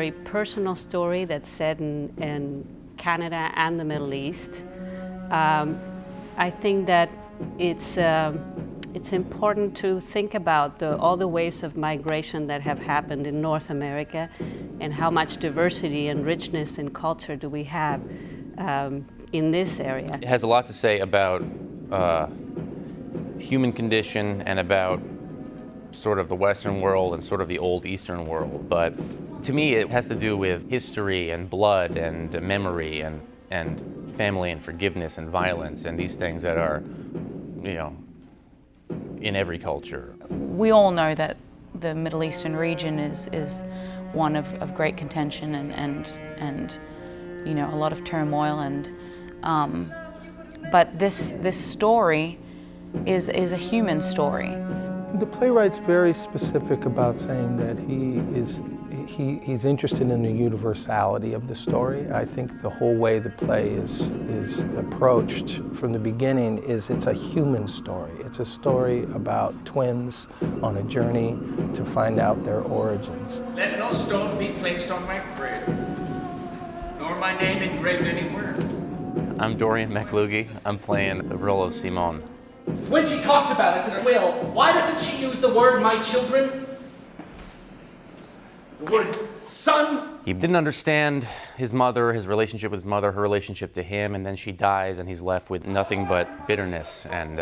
very personal story that's set in Canada and the Middle East. I think that it's important to think about all the waves of migration that have happened in North America and how much diversity and richness in culture do we have in this area. It has a lot to say about human condition and about sort of the Western world and sort of the old Eastern world. But to me, it has to do with history and blood and memory and family and forgiveness and violence and these things that are, you know, in every culture. We all know that the Middle Eastern region is one of great contention and you know, a lot of turmoil, and but this story is a human story. The playwright's very specific about saying that he's interested in the universality of the story. I think the whole way the play is approached from the beginning is it's a human story. It's a story about twins on a journey to find out their origins. Let no stone be placed on my grave, nor my name engraved anywhere. I'm Dorian McLugie. I'm playing the role of Simone. When she talks about us in her will, why doesn't she use the word "my children"? The word "son"? He didn't understand his mother, his relationship with his mother, her relationship to him, and then she dies and he's left with nothing but bitterness and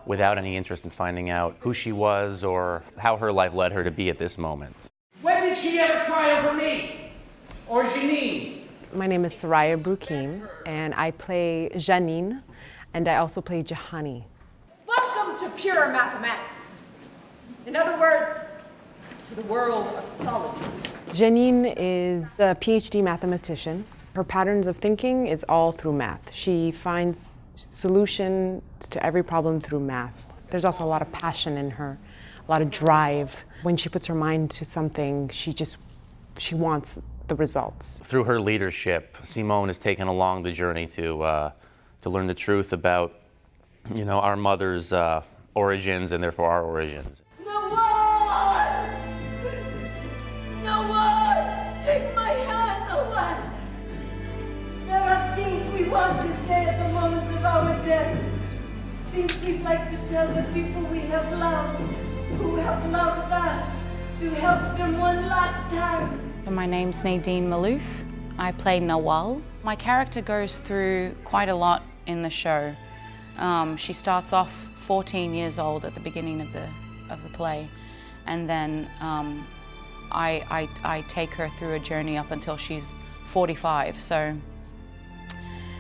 without any interest in finding out who she was or how her life led her to be at this moment. When did she ever cry over me? Or Janine? My name is Soraya Brukim, and I play Janine, and I also play Jahani. Welcome to pure mathematics. In other words, to the world of solitude. Janine is a PhD mathematician. Her patterns of thinking is all through math. She finds solutions to every problem through math. There's also a lot of passion in her, a lot of drive. When she puts her mind to something, she wants the results. Through her leadership, Simone is taken along the journey to learn the truth about, you know, our mother's origins and therefore our origins. No one! No one! Take my hand, no one! There are things we want to say at the moment of our death. Things we'd like to tell the people we have loved, who have loved us, to help them one last time. My name's Nadine Malouf. I play Nawal. My character goes through quite a lot in the show. She starts off 14 years old at the beginning of the play, and then I take her through a journey up until she's 45. So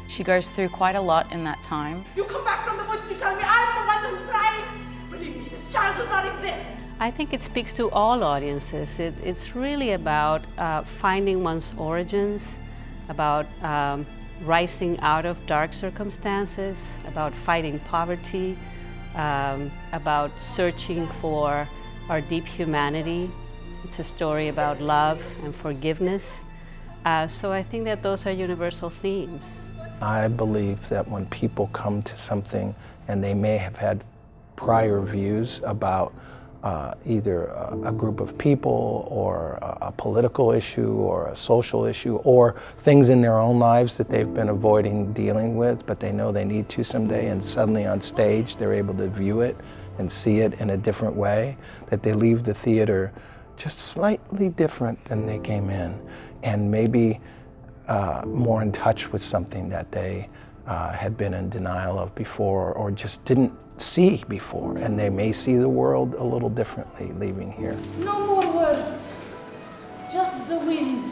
she goes through quite a lot in that time. You come back from the woods and you tell me I'm the one who's crying? Believe me, this child does not exist. I think it speaks to all audiences. It's really about finding one's origins, about rising out of dark circumstances, about fighting poverty, about searching for our deep humanity. It's a story about love and forgiveness. So I think that those are universal themes. I believe that when people come to something and they may have had prior views about either a group of people or a political issue or a social issue or things in their own lives that they've been avoiding dealing with, but they know they need to someday, and suddenly on stage they're able to view it and see it in a different way, that they leave the theater just slightly different than they came in, and maybe more in touch with something that they had been in denial of before or just didn't see before, and they may see the world a little differently leaving here. No more words, just the wind